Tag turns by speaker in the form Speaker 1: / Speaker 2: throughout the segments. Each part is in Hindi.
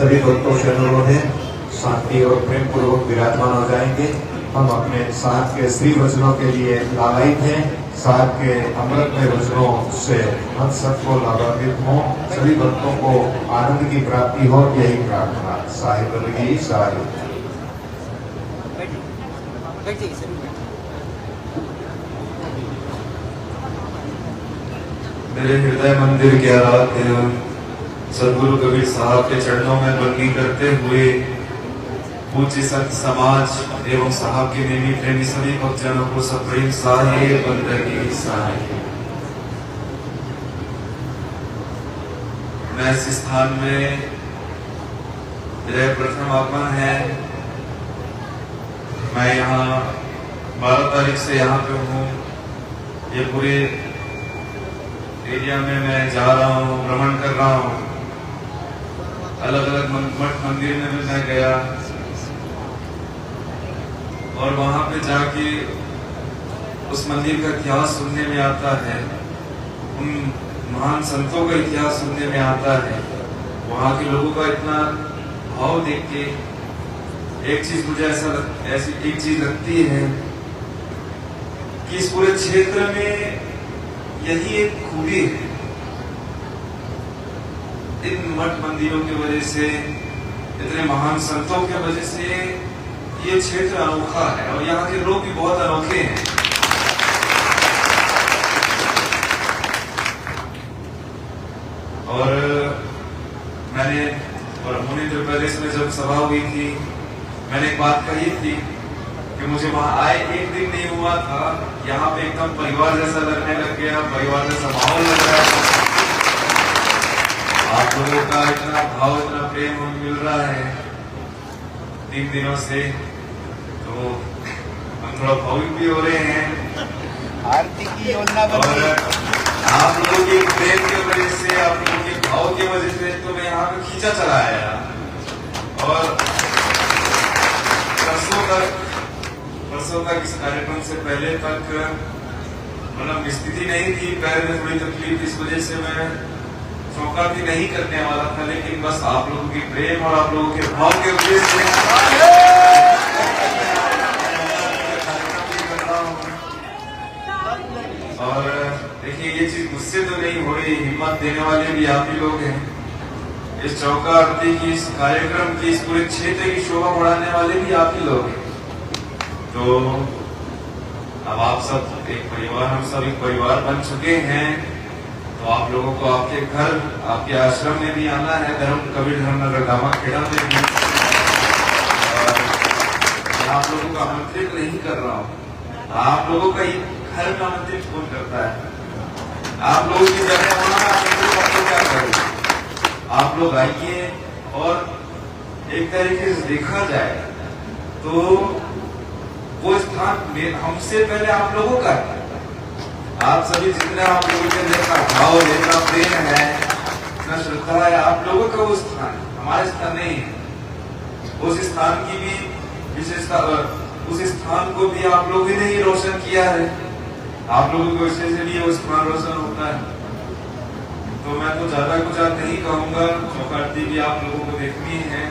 Speaker 1: सभी भक्तों से अनुरोध है शांति और प्रेम पूर्वक विराजमान हो जाएंगे। हम अपने साथ के श्री वचनों के लिए लालायित हैं। साथ के अमृतमय वचनों से हम सबको लाभान्वित हों, सभी भक्तों को आनंद की प्राप्ति हो, यही प्रार्थना। साहिब बलगी साहिब। मेरे हृदय मंदिर के आराध्य सदगुरु कबीर साहब के चरणों में बंदी करते हुए पूज्य संत समाज एवं साहब के नेमी प्रेमी सभी भक्तजनों को सप्रेम साहिब बंदगी साहिब। मैं इस स्थान में मेरा प्रथम आगमन है। मैं यहाँ 12 तारीख से यहाँ पे हूँ। ये पूरे एरिया में मैं जा रहा हूँ, भ्रमण कर रहा हूँ। अलग अलग मठ मंदिर में भी मैं गया और वहां पे जाके उस मंदिर का इतिहास सुनने में आता है, उन महान संतों का इतिहास सुनने में आता है। वहां के लोगों का इतना भाव देख के एक चीज मुझे ऐसी एक चीज लगती है कि इस पूरे क्षेत्र में यही एक खूबी है। इन मठ मंदिरों की वजह से, इतने महान संतों की वजह से ये क्षेत्र अनोखा है और यहाँ के लोग भी बहुत अनोखे हैं। और मैंने मुनिन्द्र पैलेस में जब सभा हुई थी, मैंने एक बात कही थी कि मुझे वहां आए एक दिन नहीं हुआ था, यहाँ पे एकदम परिवार जैसा लगने लग गया, परिवार जैसा माहौल लग रहा है। आप लोगों का इतना भाव, इतना प्रेम हमें मिल रहा है 3 दिनों से, तो हम थोड़ा भावुक भी हो रहे हैं।
Speaker 2: आरती की योजना
Speaker 1: और आप लोगों के प्रेम की वजह से, आप लोगों के भाव की वजह से तो मैं यहाँ पे खींचा चला आया। और परसों तक इस कार्यक्रम से पहले तक मतलब स्थिति नहीं थी, पैर में थोड़ी तकलीफ, इस वजह से मैं चौका भी नहीं करने वाला था। लेकिन बस आप लोगों की प्रेम और आप लोगों के भाव के वजह से कर रहा हूँ। और देखिए ये चीज मुझसे तो नहीं हो रही, हिम्मत देने वाले भी आप ही लोग हैं। इस चौका आरती की, इस कार्यक्रम की, इस पूरे क्षेत्र की शोभा बढ़ाने वाले भी आप ही लोग हैं। तो अब आप सब एक परिवार, हम सब एक परिवार बन चुके हैं। तो आप लोगों को आपके घर, आपके आश्रम में भी आना है, कबीर धर्मनगर दामाखेड़ा में भी। और मैं आप लोगों का आमंत्रित नहीं कर रहा हूँ, आप लोगों का घर में आमंत्रित कौन करता है? आप लोगों की जगह होना, क्या करें? आप लोग आइए। और एक तरीके से देखा जाए तो वो स्थान हमसे पहले आप लोगों का है। आप सभी जितना आप लोगों के अंदर का भाव, जितना प्रेम है, इतना श्रद्धा है, आप लोगों का वो स्थान, हमारे स्थान नहीं है। उस स्थान की भी विशेषता, उस स्थान को भी आप लोगों ने ही रोशन किया है। आप लोगों की वजह से भी वो स्थान रोशन होता है। तो मैं तो ज्यादा कुछ नहीं कहूंगा, चौकाटी भी आप लोगों को देखनी है।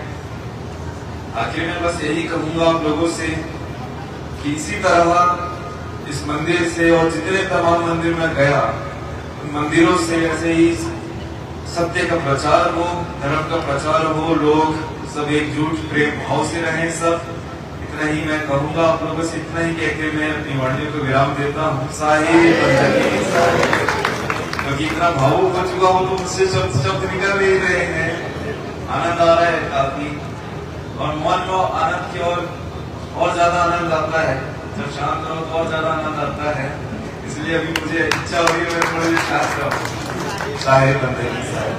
Speaker 1: आखिर में बस यही कहूंगा आप लोगों से कि इसी तरह इस मंदिर से और जितने तमाम मंदिर में गया, उन मंदिरों से ऐसे ही सत्य का प्रचार हो, धर्म का प्रचार हो, लोग सब एकजुट प्रेम भाव से रहें। सब इतना ही मैं कहूंगा आप लोगों से, इतना ही कहकर मैं अपनी वाणियों को विराम देता हूँ। साहिब बंदगी साहिब। क्योंकि इतना भावुक हो चुका हो तो मुझसे शब्द निकल नहीं रहे हैं। आनंद आ रहा है काफी, और मन में आनंद की और ज्यादा आनंद आता है। जब शांत रहो तो और ज्यादा आनंद आता है। इसलिए अभी मुझे इच्छा हो रही है मैं थोड़ी शांत रहूं। साहिब बंदगी साहिब।